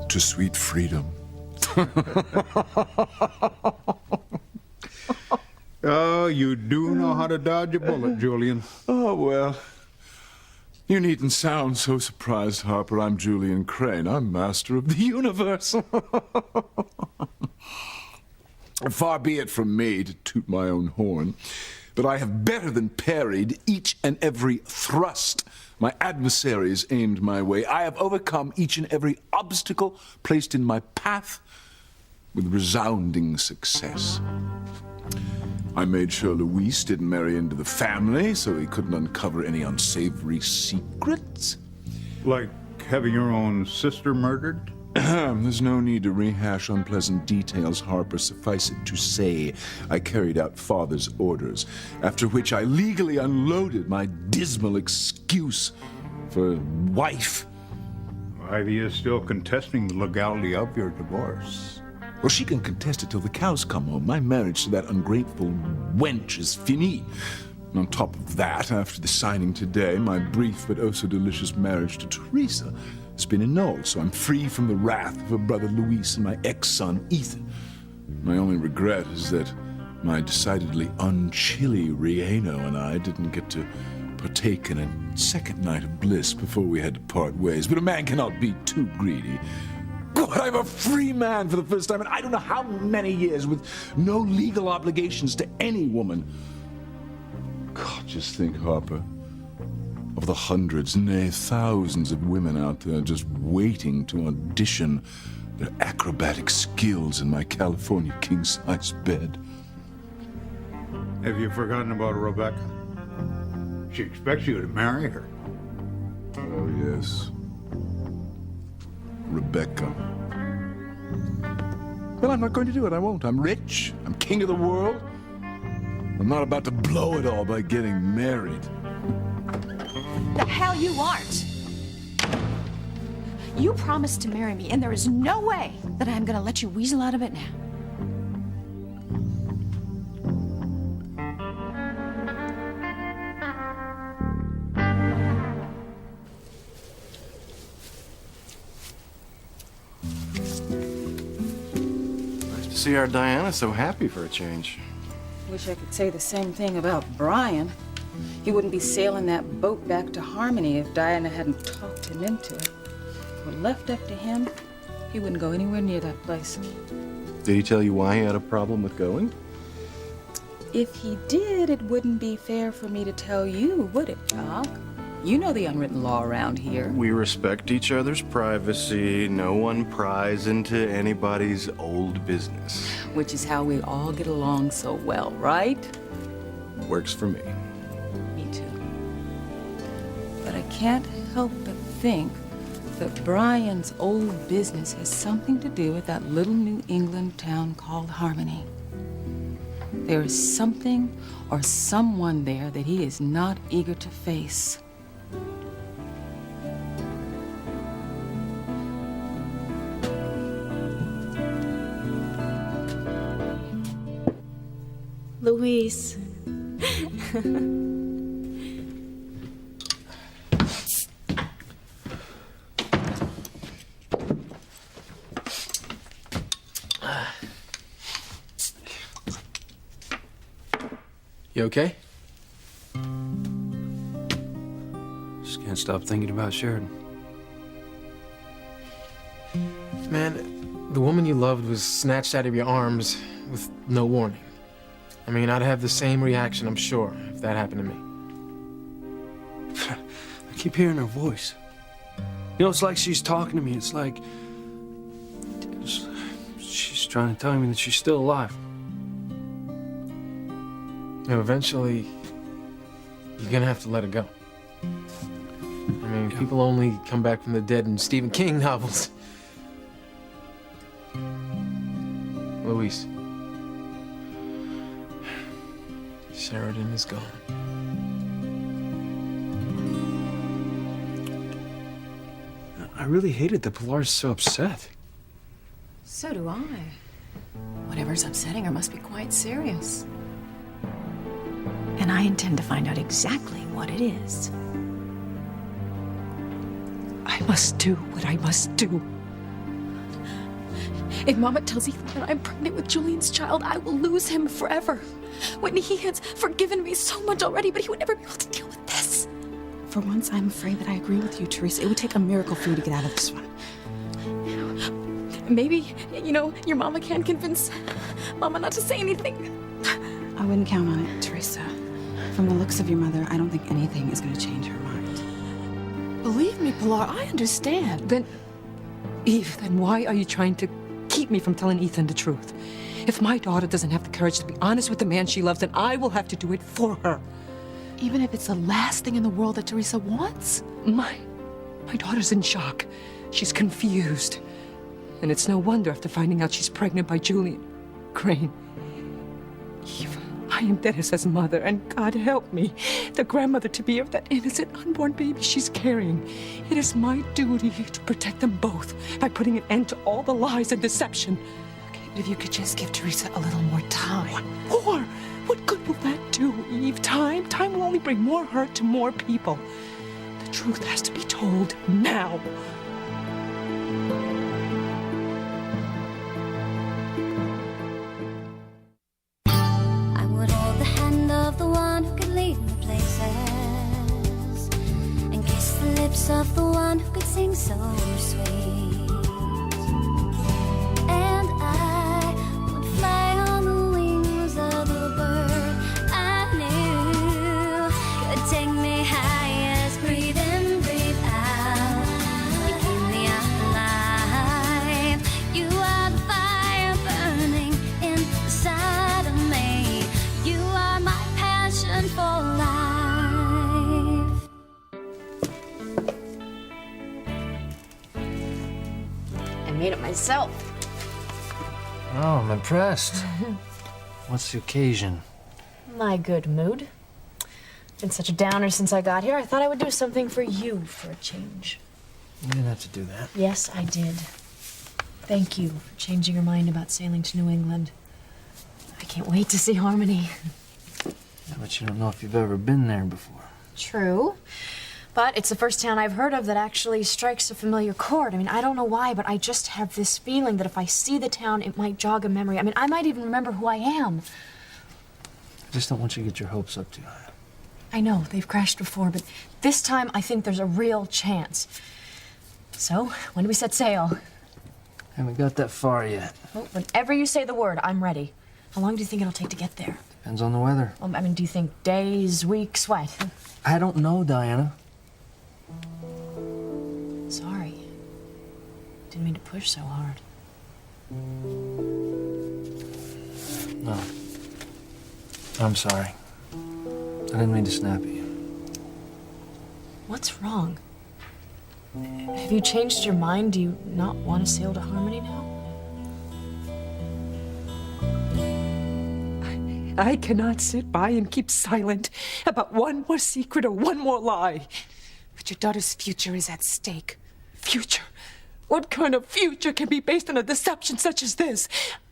To sweet freedom. Oh, you do know how to dodge a bullet, Julian. Oh, well. You needn't sound so surprised, Harper. I'm Julian Crane. I'm master of the universe. Far be it from me to toot my own horn, but I have better than parried each and every thrust my adversaries aimed my way. I have overcome each and every obstacle placed in my path with resounding success. I made sure Luis didn't marry into the family, so he couldn't uncover any unsavory secrets. Like having your own sister murdered? There's no need to rehash unpleasant details, Harper. Suffice it to say, I carried out Father's orders, after which I legally unloaded my dismal excuse for wife. Ivy is still contesting the legality of your divorce. Well, she can contest it till the cows come home. My marriage to that ungrateful wench is fini. And on top of that, after the signing today, my brief but oh so delicious marriage to Teresa has been annulled, so I'm free from the wrath of her brother Luis and my ex-son Ethan. My only regret is that my decidedly unchilly Rieno and I didn't get to partake in a second night of bliss before we had to part ways. But a man cannot be too greedy. God, I'm a free man for the first time in I don't know how many years, with no legal obligations to any woman. God, just think, Harper, of the hundreds, nay, thousands of women out there just waiting to audition their acrobatic skills in my California king-size bed. Have you forgotten about Rebecca? She expects you to marry her. Oh, yes. Rebecca. Well, I'm not going to do it. I won't. I'm rich. I'm king of the world. I'm not about to blow it all by getting married. The hell you aren't. You promised to marry me, and there is no way that I'm gonna let you weasel out of it now. Nice to see our Diana so happy for a change. Wish I could say the same thing about Brian. He wouldn't be sailing that boat back to Harmony if Diana hadn't talked him into it. Were left up to him, he wouldn't go anywhere near that place. Did he tell you why he had a problem with going? If he did, it wouldn't be fair for me to tell you, would it, Doc? You know the unwritten law around here. We respect each other's privacy. No one pries into anybody's old business. Which is how we all get along so well, right? Works for me. Me too. But I can't help but think that Brian's old business has something to do with that little New England town called Harmony. There is something or someone there that he is not eager to face. Luis. You okay? Just can't stop thinking about Sheridan. Man, the woman you loved was snatched out of your arms with no warning. I mean, I'd have the same reaction, I'm sure, if that happened to me. I keep hearing her voice. You know, it's like she's talking to me. It's like she's trying to tell me that she's still alive. You know, eventually, you're gonna have to let it go. I mean, people only come back from the dead in Stephen King novels. Luis. Sheridan is gone. I really hated that Pilar's so upset. So do I. Whatever's upsetting her must be quite serious. And I I intend to find out exactly what it is. I must do what I must do. If Mama tells Ethan that I'm pregnant with Julian's child, I will lose him forever. Whitney, he has forgiven me so much already, but he would never be able to deal with this. For once, I'm afraid that I agree with you, Teresa. It would take a miracle for you to get out of this one. Maybe, your Mama can convince Mama not to say anything. I wouldn't count on it, Teresa. From the looks of your mother, I don't think anything is going to change her mind. Believe me, Pilar, I understand. Then, Eve, then why are you trying to keep me from telling Ethan the truth? If my daughter doesn't have the courage to be honest with the man she loves, then I will have to do it for her. Even if it's the last thing in the world that Teresa wants? My daughter's in shock. She's confused. And it's no wonder after finding out she's pregnant by Julian Crane. Eve, I am Dennis's mother, and God help me, the grandmother to be of that innocent unborn baby she's carrying. It is my duty to protect them both by putting an end to all the lies and deception. Okay, but if you could just give Teresa a little more time. What more? What good will that do, Eve? Time will only bring more hurt to more people. The truth has to be told now. I would hold the hand of the one who could lead me places, and kiss the lips of the one who could sing so sweet. And I would fly on the wings of the bird I knew could take me highest. Breathe in, breathe out. You keep me alive. You are the fire burning inside of me. You are my passion for life. I made it myself. Oh, I'm impressed. What's the occasion? My good mood. Been such a downer since I got here. I thought I would do something for you for a change. You didn't have to do that. Yes, I did. Thank you for changing your mind about sailing to New England. I can't wait to see Harmony. Yeah, but you don't know if you've ever been there before. True. But it's the first town I've heard of that actually strikes a familiar chord. I mean, I don't know why, but I just have this feeling that if I see the town, it might jog a memory. I mean, I might even remember who I am. I just don't want you to get your hopes up too high. I know, they've crashed before, but this time I think there's a real chance. So, when do we set sail? Haven't got that far yet. Well, whenever you say the word, I'm ready. How long do you think it'll take to get there? Depends on the weather. I mean, do you think days, weeks, what? I don't know, Diana. Sorry. Didn't mean to push so hard. No. I'm sorry. I didn't mean to snap at you. What's wrong? Have you changed your mind? Do you not want to sail to Harmony now? I cannot sit by and keep silent about one more secret or one more lie. But your daughter's future is at stake. Future? What kind of future can be based on a deception such as this?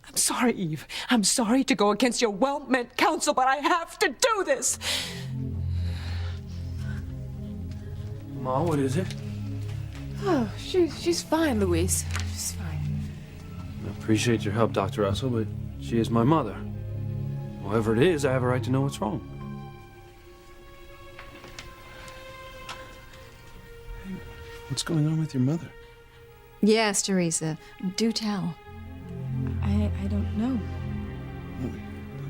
I'm sorry, Eve. I'm sorry to go against your well-meant counsel, but I have to do this. Ma, what is it? Oh, she's fine, Louise. She's fine. I appreciate your help, Dr. Russell, but she is my mother. Whoever it is, I have a right to know what's wrong. What's going on with your mother? Yes, Teresa. Do tell. I don't know.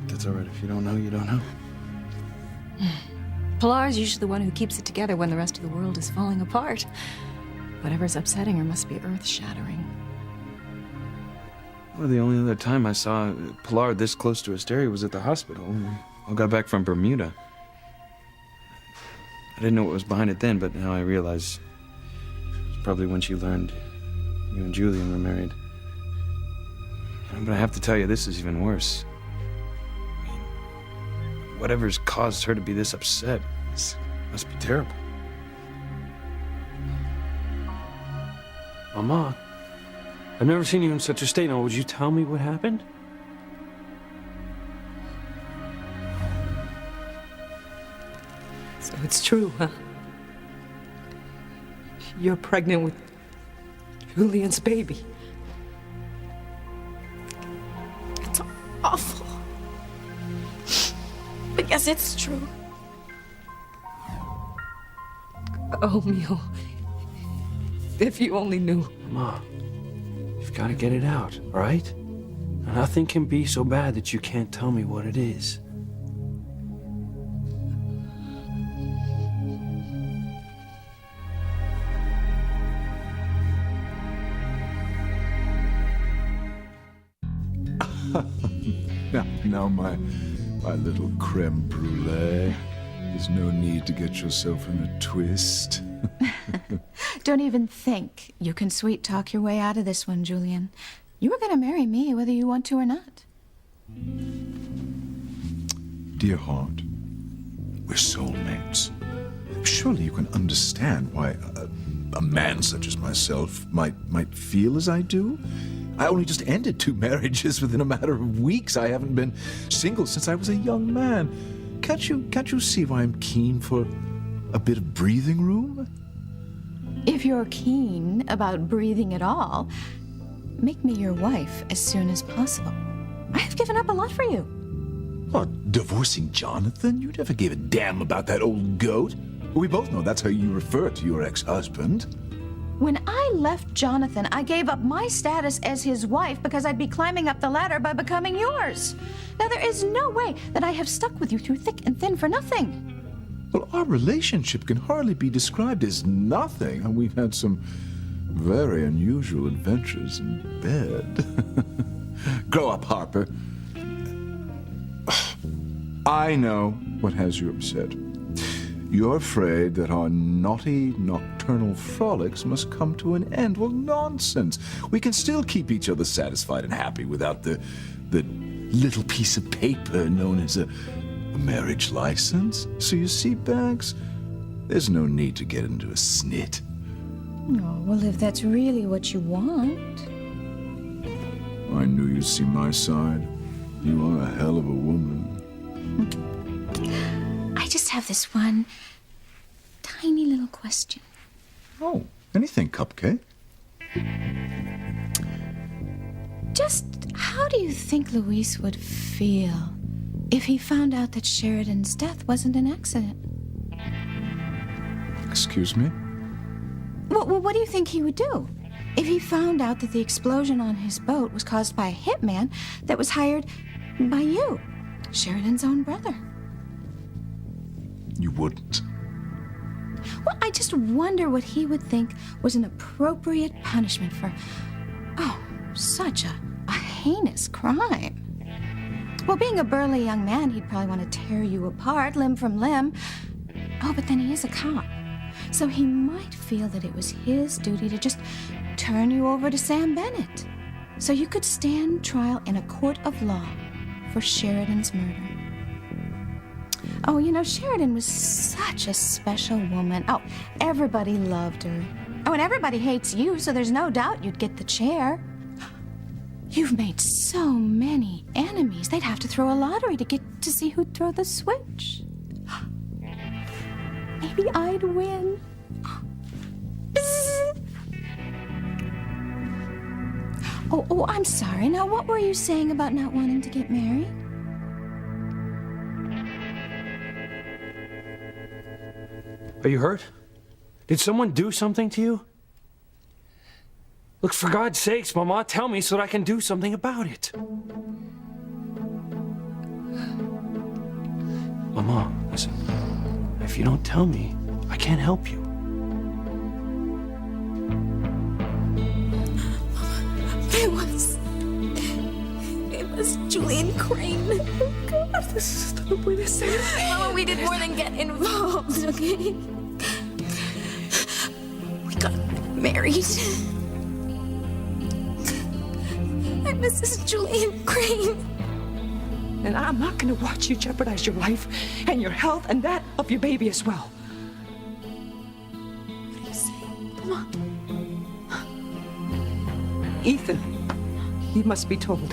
That's all right. If you don't know, you don't know. Pilar's usually the one who keeps it together when the rest of the world is falling apart. Whatever's upsetting her must be earth-shattering. Well, the only other time I saw Pilar this close to hysteria was at the hospital. I got back from Bermuda. I didn't know what was behind it then, but now I realize it's probably when she learned you and Julian were married. But I have to tell you, this is even worse. I mean, whatever's caused her to be this upset, this must be terrible. Mama, I've never seen you in such a state. Now, would you tell me what happened? So it's true, huh? You're pregnant with Julian's baby. It's awful. But yes, it's true. Oh, Mio. If you only knew. Mama, you've got to get it out, all right? Nothing can be so bad that you can't tell me what it is. Now, my little creme brulee. There's no need to get yourself in a twist. Don't even think you can sweet talk your way out of this one, Julian. You were going to marry me whether you want to or not. Dear heart, we're soulmates. Surely you can understand why a man such as myself might feel as I do. I only just ended 2 marriages within a matter of weeks. I haven't been single since I was a young man. Can't you see why I'm keen for a bit of breathing room? If you're keen about breathing at all, make me your wife as soon as possible. I have given up a lot for you. What, divorcing Jonathan? You never gave a damn about that old goat. We both know that's how you refer to your ex-husband. When I left Jonathan, I gave up my status as his wife because I'd be climbing up the ladder by becoming yours. Now, there is no way that I have stuck with you through thick and thin for nothing. Well, our relationship can hardly be described as nothing, and we've had some very unusual adventures in bed. Grow up, Harper. I know what has you upset. You're afraid that our naughty, nocturnal frolics must come to an end. Well, nonsense. We can still keep each other satisfied and happy without the little piece of paper known as a marriage license. So you see, Bags, there's no need to get into a snit. Oh, well, if that's really what you want. I knew you'd see my side. You are a hell of a woman. I just have this one tiny little question. Oh, anything, Cupcake? Just how do you think Luis would feel if he found out that Sheridan's death wasn't an accident? Excuse me? Well, what do you think he would do if he found out that the explosion on his boat was caused by a hitman that was hired by you, Sheridan's own brother? You wouldn't. Well, I just wonder what he would think was an appropriate punishment for, such a heinous crime. Well, being a burly young man, he'd probably want to tear you apart, limb from limb. Oh, but then he is a cop. So he might feel that it was his duty to just turn you over to Sam Bennett, so you could stand trial in a court of law for Sheridan's murder. Oh, you know, Sheridan was such a special woman. Oh, everybody loved her. Oh, and everybody hates you, so there's no doubt you'd get the chair. You've made so many enemies, they'd have to throw a lottery to get to see who'd throw the switch. Maybe I'd win. Oh, I'm sorry. Now, what were you saying about not wanting to get married? Are you hurt? Did someone do something to you? Look, for God's sakes, Mama, tell me so that I can do something about it. Mama, listen. If you don't tell me, I can't help you. It was Julian Crane. Oh, God, this is the weirdest thing. Mama, we did more than get involved, okay? We got married. I'm Mrs. Julian Crane. And I'm not going to watch you jeopardize your life and your health and that of your baby as well. What are you saying, Mama? Ethan, he must be told.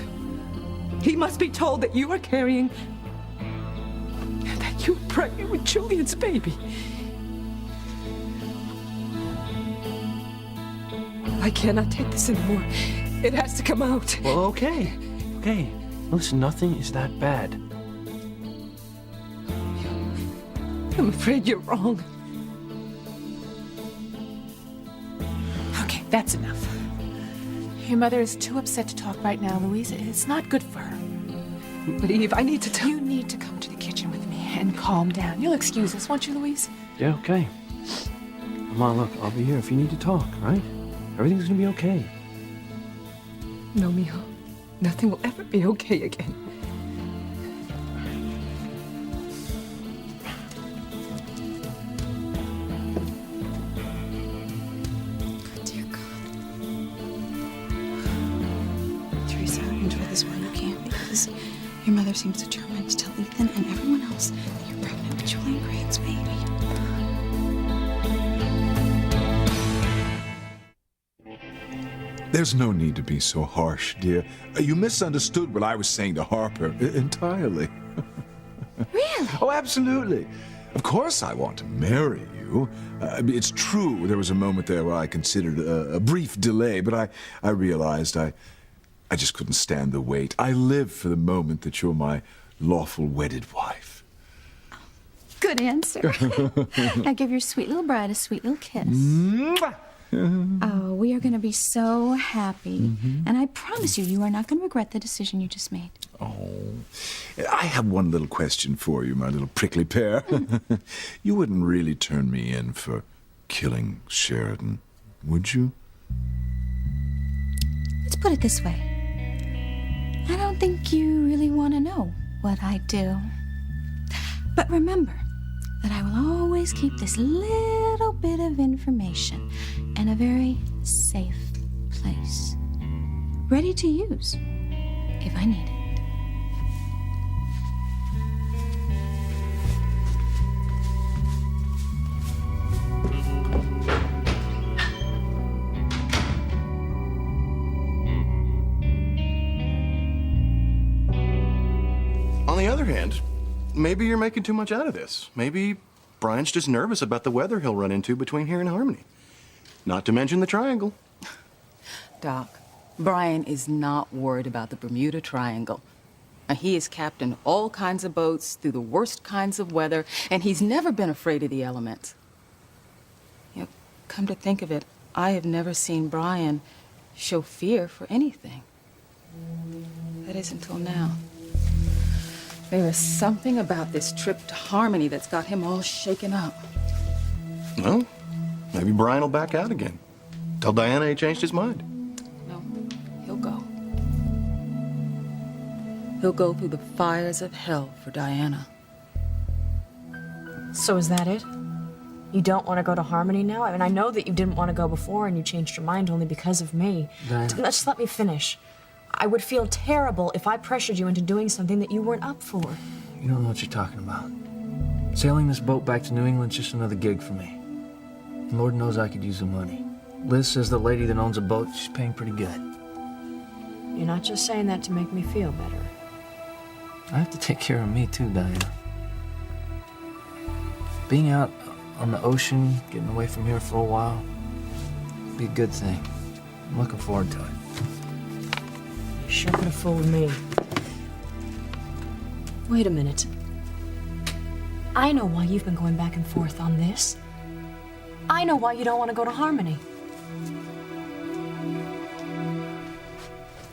He must be told that you are carrying... and that You were pregnant with Julian's baby. I cannot take this anymore. It has to come out. Well, okay. Okay. Listen, nothing is that bad. I'm afraid you're wrong. Okay, that's enough. Your mother is too upset to talk right now, Louise. It's not good for her. But Eve, I need to tell You need to come to the kitchen with me and calm down. You'll excuse us, won't you, Louise? Yeah, okay. Mama, look, I'll be here if you need to talk, right? Everything's gonna be okay. No, mijo. Nothing will ever be okay again. Dear God. Teresa, enjoy this while you can, because your mother seems determined to tell Ethan and everyone else that you're pregnant with Julian Crane's baby. There's no need to be so harsh, dear. You misunderstood what I was saying to Harper entirely. Really? Oh, absolutely. Of course I want to marry you. It's true, there was a moment there where I considered a brief delay, but I realized I just couldn't stand the wait. I live for the moment that you're my lawful wedded wife. Good answer. Now give your sweet little bride a sweet little kiss. Mwah! Oh, we are going to be so happy. And I promise you, you are not going to regret the decision you just made. Oh, I have one little question for you, my little prickly pear. You wouldn't really turn me in for killing Sheridan, would you? Let's put it this way. I don't think you really want to know what I do. But remember that I will always keep this little bit of information in a very safe place, ready to use if I need it. On the other hand, maybe you're making too much out of this. Maybe Brian's just nervous about the weather he'll run into between here and Harmony. Not to mention the triangle. Doc, Brian is not worried about the Bermuda Triangle. He has captained all kinds of boats through the worst kinds of weather, and he's never been afraid of the elements. You know, come to think of it, I have never seen Brian show fear for anything. That is until now. There is something about this trip to Harmony that's got him all shaken up. Well, maybe Brian will back out again. Tell Diana he changed his mind. No, he'll go. He'll go through the fires of hell for Diana. So is that it? You don't want to go to Harmony now? I mean, I know that you didn't want to go before and you changed your mind only because of me. Diana. Just let me finish. I would feel terrible if I pressured you into doing something that you weren't up for. You don't know what you're talking about. Sailing this boat back to New England's just another gig for me. And Lord knows I could use the money. Liz says the lady that owns a boat, she's paying pretty good. You're not just saying that to make me feel better. I have to take care of me too, Diana. Being out on the ocean, getting away from here for a while, would be a good thing. I'm looking forward to it. You sure could have fooled me. Wait a minute. I know why you've been going back and forth on this. I know why you don't want to go to Harmony.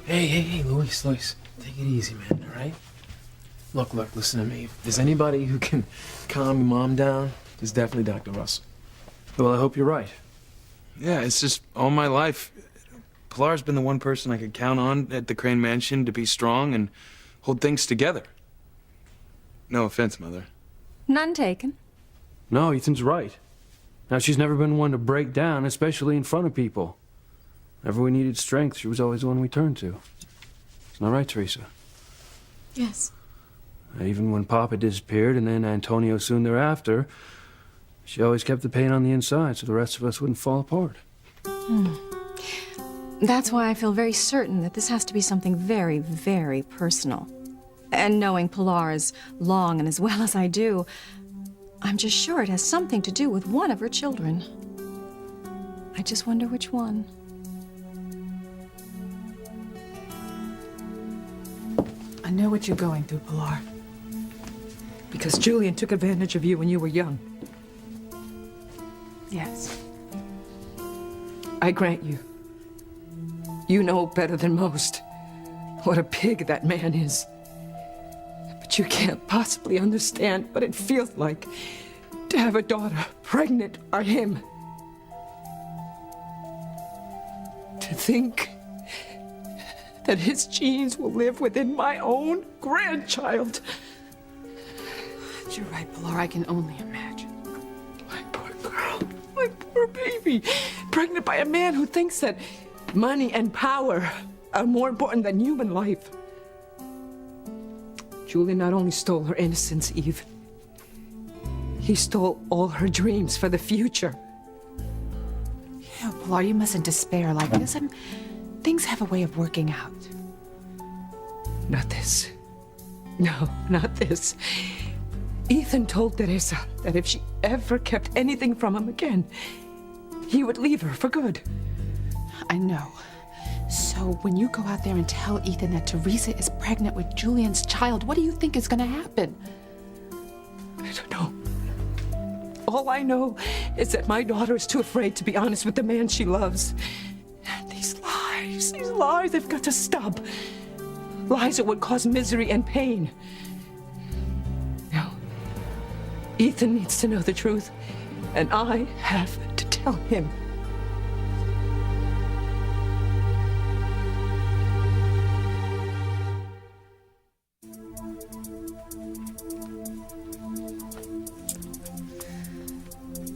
Hey, Luis, take it easy, man, all right? Look, listen to me. If there's anybody who can calm your mom down, it's definitely Dr. Russell. Well, I hope you're right. Yeah, it's just all my life. Pilar's been the one person I could count on at the Crane Mansion to be strong and hold things together. No offense, Mother. None taken. No, Ethan's right. Now, she's never been one to break down, especially in front of people. Whenever we needed strength, she was always the one we turned to. Isn't that right, Teresa? Yes. Even when Papa disappeared and then Antonio soon thereafter, she always kept the pain on the inside so the rest of us wouldn't fall apart. That's why I feel very certain that this has to be something very, very personal. And knowing Pilar as long and as well as I do, I'm just sure it has something to do with one of her children. I just wonder which one. I know what you're going through, Pilar. Because Julian took advantage of you when you were young. Yes. I grant you. You know better than most what a pig that man is. But you can't possibly understand what it feels like to have a daughter pregnant by him. To think that his genes will live within my own grandchild. You're right, Pilar. I can only imagine. My poor girl, my poor baby, pregnant by a man who thinks that money and power are more important than human life. Julian not only stole her innocence, Eve, he stole all her dreams for the future. Yeah, Pilar, you mustn't despair like this. Things have a way of working out. Not this. No, not this. Ethan told Teresa that if she ever kept anything from him again, he would leave her for good. I know. So when you go out there and tell Ethan that Teresa is pregnant with Julian's child, what do you think is going to happen? I don't know. All I know is that my daughter is too afraid to be honest with the man she loves. And these lies, they've got to stop. Lies that would cause misery and pain. Now, Ethan needs to know the truth, and I have to tell him.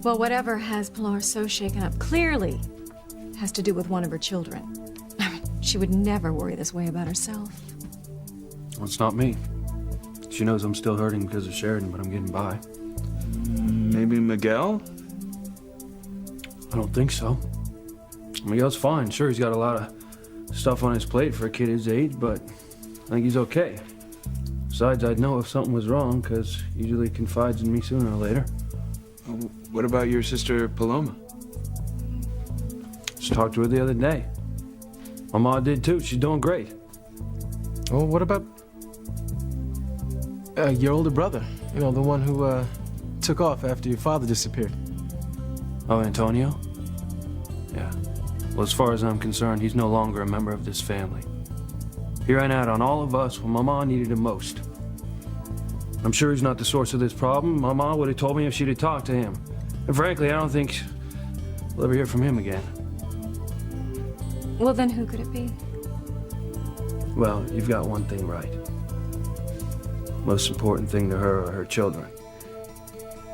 Well, whatever has Pilar so shaken up clearly has to do with one of her children. I mean, she would never worry this way about herself. Well, it's not me. She knows I'm still hurting because of Sheridan, but I'm getting by. Maybe Miguel? I don't think so. Miguel's fine. Sure, he's got a lot of stuff on his plate for a kid his age, but I think he's okay. Besides, I'd know if something was wrong, because he usually confides in me sooner or later. What about your sister Paloma? Just talked to her the other day. My ma did too. She's doing great. Well, what about your older brother? You know, the one who took off after your father disappeared. Oh, Antonio? Yeah. Well, as far as I'm concerned, he's no longer a member of this family. He ran out on all of us when my ma needed him most. I'm sure he's not the source of this problem. My ma would have told me if she'd have talked to him. And frankly, I don't think we'll ever hear from him again. Well, then who could it be? Well, you've got one thing right. Most important thing to her are her children.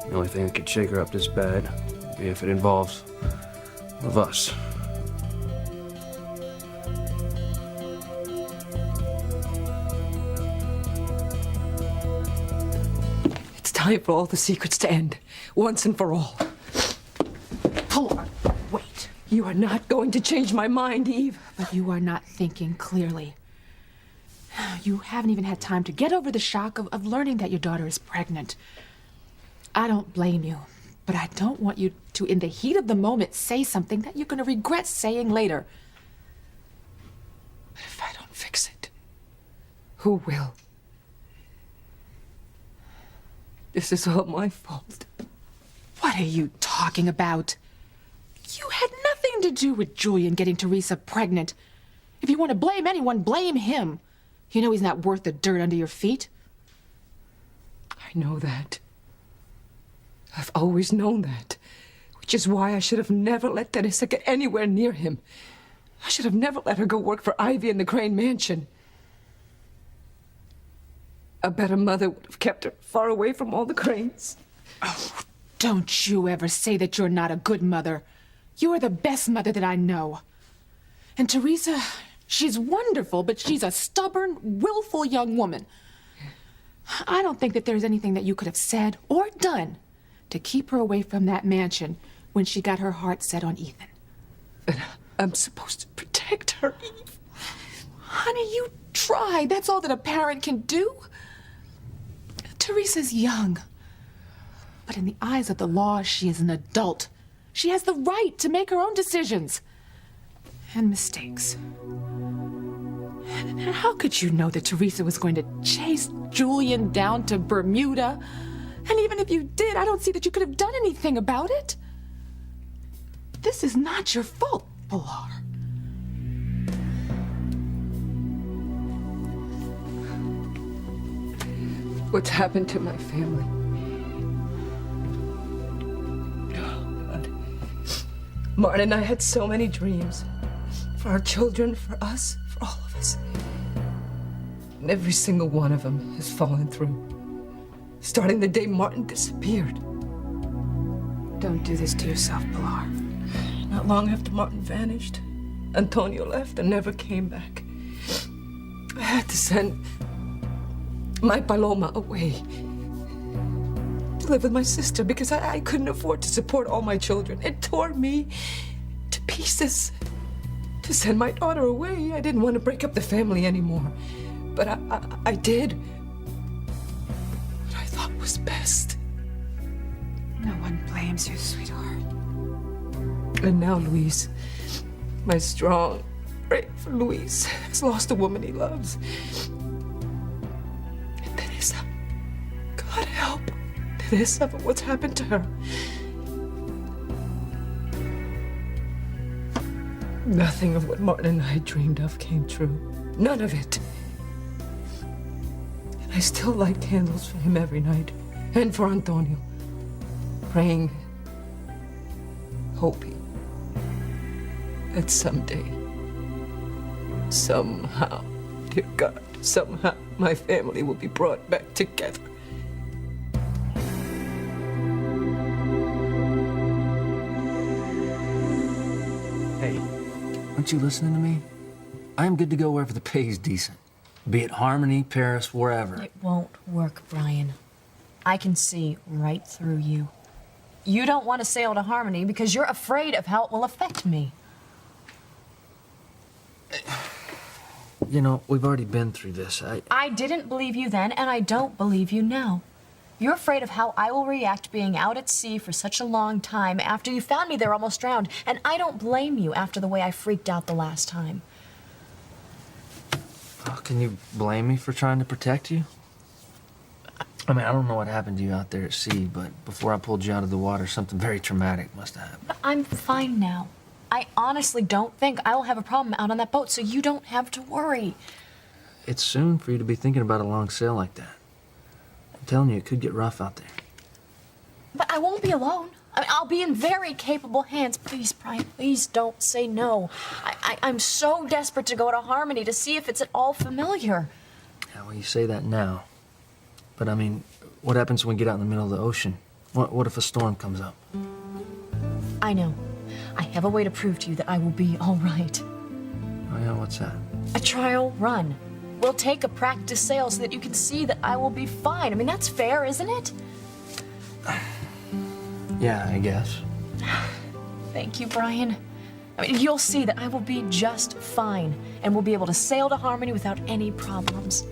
The only thing that could shake her up this bad would be if it involves one of us. It's time for all the secrets to end, once and for all. Pilar, wait. You are not going to change my mind, Eve. But you are not thinking clearly. You haven't even had time to get over the shock of learning that your daughter is pregnant. I don't blame you, but I don't want you to, in the heat of the moment, say something that you're going to regret saying later. But if I don't fix it, who will? This is all my fault. What are you talking about? You had nothing to do with Julian getting Teresa pregnant. If you want to blame anyone, blame him. You know he's not worth the dirt under your feet. I know that. I've always known that. Which is why I should have never let Teresa get anywhere near him. I should have never let her go work for Ivy in the Crane Mansion. A better mother would have kept her far away from all the Cranes. Oh, don't you ever say that you're not a good mother. You are the best mother that I know. And Teresa, she's wonderful, but she's a stubborn, willful young woman. I don't think that there's anything that you could have said or done to keep her away from that mansion when she got her heart set on Ethan. But I'm supposed to protect her, Eve. Honey, you tried. That's all that a parent can do. Teresa's young. But in the eyes of the law, she is an adult. She has the right to make her own decisions. And mistakes. And how could you know that Teresa was going to chase Julian down to Bermuda? And even if you did, I don't see that you could have done anything about it. This is not your fault, Pilar. What's happened to my family? Oh, God. Martin and I had so many dreams. For our children, for us, for all of us. And every single one of them has fallen through. Starting the day Martin disappeared. Don't do this to yourself, Pilar. Not long after Martin vanished, Antonio left and never came back. I had to send my Paloma away to live with my sister because I couldn't afford to support all my children. It tore me to pieces. To send my daughter away, I didn't want to break up the family anymore. But I did what I thought was best. No one blames you, sweetheart. And now Luis, my strong, brave Luis, has lost a woman he loves. And Teresa, God help Teresa for what's happened to her. Nothing of what Martin and I dreamed of came true. None of it. And I still light candles for him every night. And for Antonio. Praying, hoping that someday, somehow, dear God, somehow my family will be brought back together. Hey, aren't you listening to me? I am good to go wherever the pay is decent. Be it Harmony, Paris, wherever. It won't work, Brian. I can see right through you. You don't want to sail to Harmony because you're afraid of how it will affect me. You know, we've already been through this. I didn't believe you then, and I don't believe you now. You're afraid of how I will react being out at sea for such a long time after you found me there almost drowned, and I don't blame you after the way I freaked out the last time. Oh, can you blame me for trying to protect you? I mean, I don't know what happened to you out there at sea, but before I pulled you out of the water, something very traumatic must have happened. But I'm fine now. I honestly don't think I will have a problem out on that boat, so you don't have to worry. It's soon for you to be thinking about a long sail like that. I'm telling you, it could get rough out there. But I won't be alone. I mean, I'll be in very capable hands. Please, Brian, please don't say no. I'm so desperate to go to Harmony to see if it's at all familiar. Yeah, well, you say that now. But, I mean, what happens when we get out in the middle of the ocean? What if a storm comes up? I know. I have a way to prove to you that I will be all right. Oh, yeah, what's that? A trial run. We'll take a practice sail so that you can see that I will be fine. I mean, that's fair, isn't it? Yeah, I guess. Thank you, Brian. I mean, you'll see that I will be just fine, and we'll be able to sail to Harmony without any problems.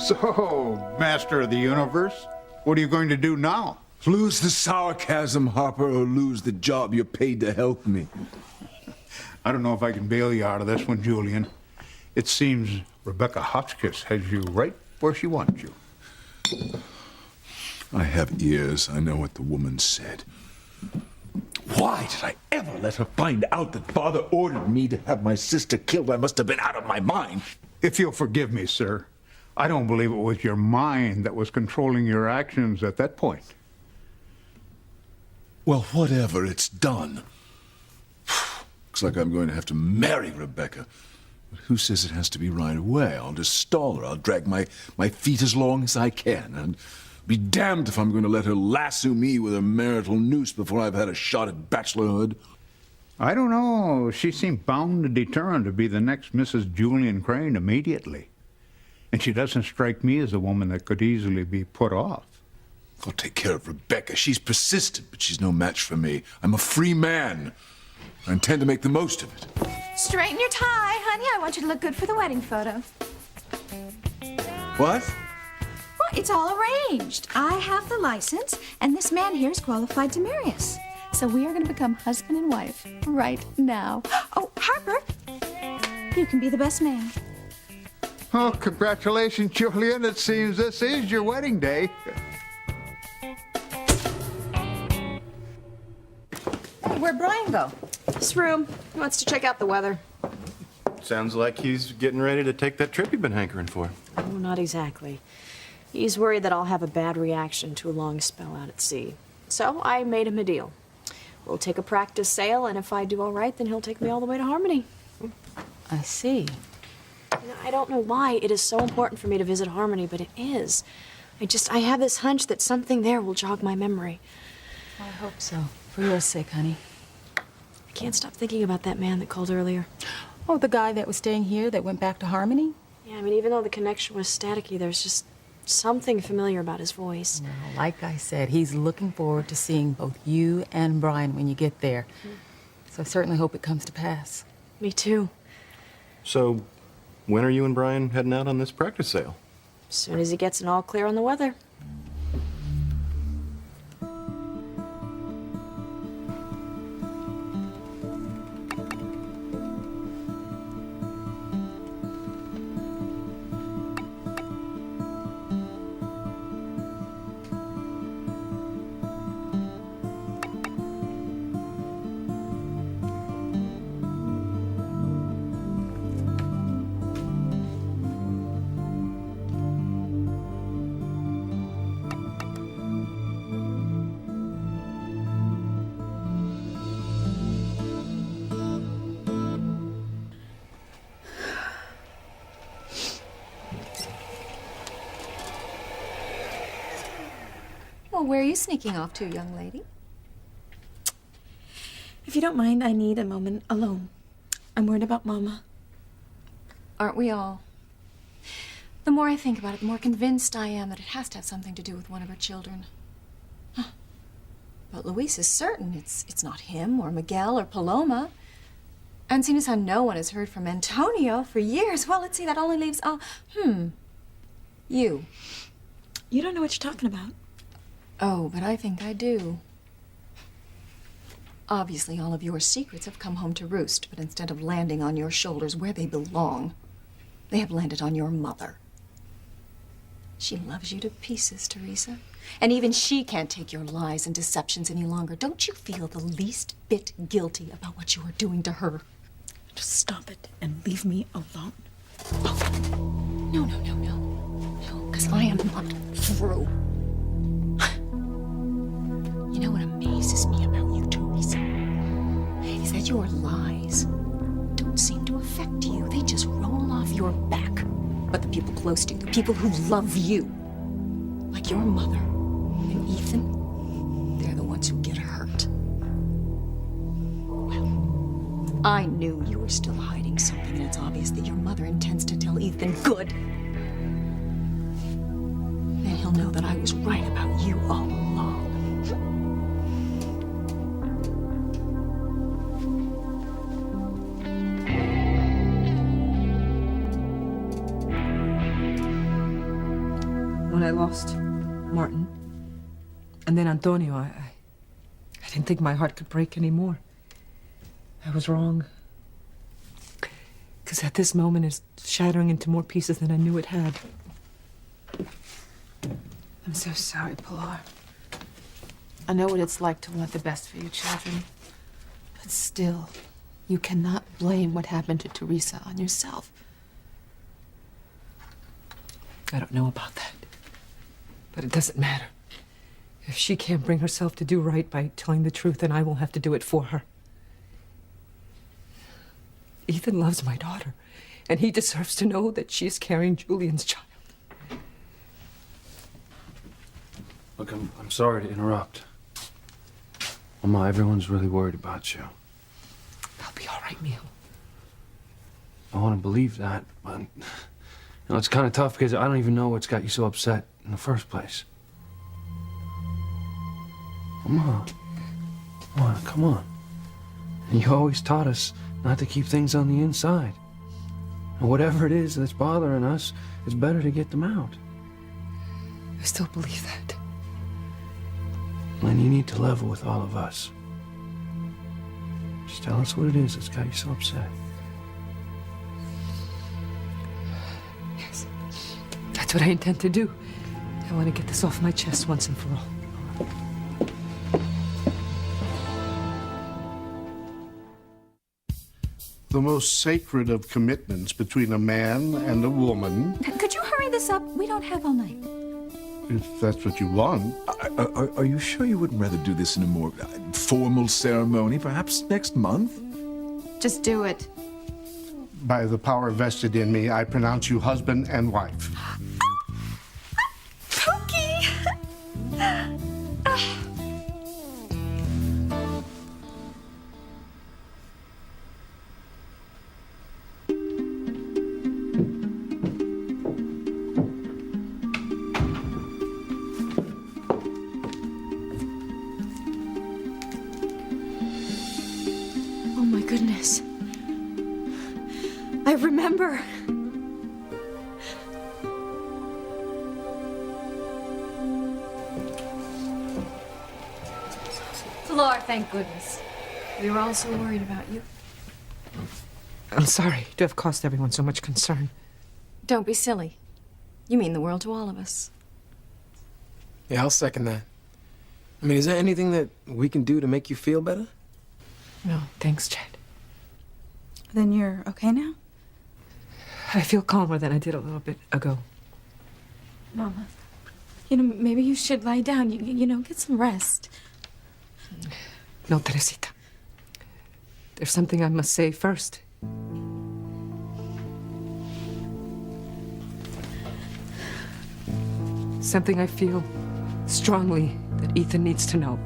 So, Master of the Universe, what are you going to do now? Lose the sarcasm, Harper, or lose the job you're paid to help me. I don't know if I can bail you out of this one, Julian. It seems Rebecca Hotchkiss has you right where she wants you. I have ears. I know what the woman said. Why did I ever let her find out that Father ordered me to have my sister killed? I must have been out of my mind. If you'll forgive me, sir, I don't believe it was your mind that was controlling your actions at that point. Well, whatever, it's done. Looks like I'm going to have to marry Rebecca. But who says it has to be right away? I'll just stall her. I'll drag my feet as long as I can. And be damned if I'm going to let her lasso me with a marital noose before I've had a shot at bachelorhood. I don't know. She seemed bound and determined to be the next Mrs. Julian Crane immediately. And she doesn't strike me as a woman that could easily be put off. I'll take care of Rebecca. She's persistent, but she's no match for me. I'm a free man. I intend to make the most of it. Straighten your tie, honey. I want you to look good for the wedding photo. What? Well, it's all arranged. I have the license, and this man here is qualified to marry us. So we are going to become husband and wife right now. Oh, Harper, you can be the best man. Oh, congratulations, Julian. It seems this is your wedding day. Where'd Brian go? This room. He wants to check out the weather. Sounds like he's getting ready to take that trip you've been hankering for. Oh, not exactly. He's worried that I'll have a bad reaction to a long spell out at sea. So I made him a deal. We'll take a practice sail, and if I do all right, then he'll take me all the way to Harmony. I see. You know, I don't know why it is so important for me to visit Harmony, but it is. I have this hunch that something there will jog my memory. I hope so. For your sake, honey. I can't stop thinking about that man that called earlier. Oh, the guy that was staying here that went back to Harmony? Yeah, I mean, even though the connection was staticky, there's just something familiar about his voice. Well, like I said, he's looking forward to seeing both you and Brian when you get there. So I certainly hope it comes to pass. Me too. So, when are you and Brian heading out on this practice sail? As soon as he gets an all clear on the weather. Well, where are you sneaking off to, young lady? If you don't mind, I need a moment alone. I'm worried about Mama. Aren't we all? The more I think about it, the more convinced I am that it has to have something to do with one of her children. Huh. But Luis is certain it's not him or Miguel or Paloma. And seeing as how no one has heard from Antonio for years, well, let's see, that only leaves, you. You don't know what you're talking about. Oh, but I think I do. Obviously, all of your secrets have come home to roost, but instead of landing on your shoulders where they belong, they have landed on your mother. She loves you to pieces, Teresa. And even she can't take your lies and deceptions any longer. Don't you feel the least bit guilty about what you are doing to her? Just stop it and leave me alone. Oh, no. No, because I am not through. You know what amazes me about you, Teresa? Is that your lies don't seem to affect you. They just roll off your back. But the people close to you, the people who love you, like your mother and Ethan, they're the ones who get hurt. Well, I knew you were still hiding something, and it's obvious that your mother intends to tell Ethan. Good. Then he'll know that I was right about you all along. When I lost Martin and then Antonio, I didn't think my heart could break anymore. I was wrong. Because at this moment, it's shattering into more pieces than I knew it had. I'm so sorry, Pilar. I know what it's like to want the best for your children. But still, you cannot blame what happened to Teresa on yourself. I don't know about that. But it doesn't matter. If she can't bring herself to do right by telling the truth, then I will have to do it for her. Ethan loves my daughter, and he deserves to know that she is carrying Julian's child. Look, I'm sorry to interrupt. Mama, everyone's really worried about you. I'll be all right, Neil. I want to believe that, but know, it's kind of tough because I don't even know what's got you so upset in the first place. Come on. Come on, come on. And you always taught us not to keep things on the inside. And whatever it is that's bothering us, it's better to get them out. I still believe that. And you need to level with all of us. Just tell us what it is that's got you so upset. Yes. That's what I intend to do. I want to get this off my chest once and for all. The most sacred of commitments between a man and a woman, Could you hurry this up? We don't have all night. if that's what you want. Are you sure you wouldn't rather do this in a more formal ceremony, perhaps next month? Just do it. By the power vested in me, I pronounce you husband and wife. Pookie! Oh my goodness. I remember. Flor, thank goodness. We were all so worried about you. I'm sorry to have caused everyone so much concern. Don't be silly. You mean the world to all of us. Yeah, I'll second that. I mean, is there anything that we can do to make you feel better? No, thanks, Chad. Then you're okay now? I feel calmer than I did a little bit ago. Mama, maybe you should lie down. You know, get some rest. No, Teresita. There's something I must say first. Something I feel strongly that Ethan needs to know.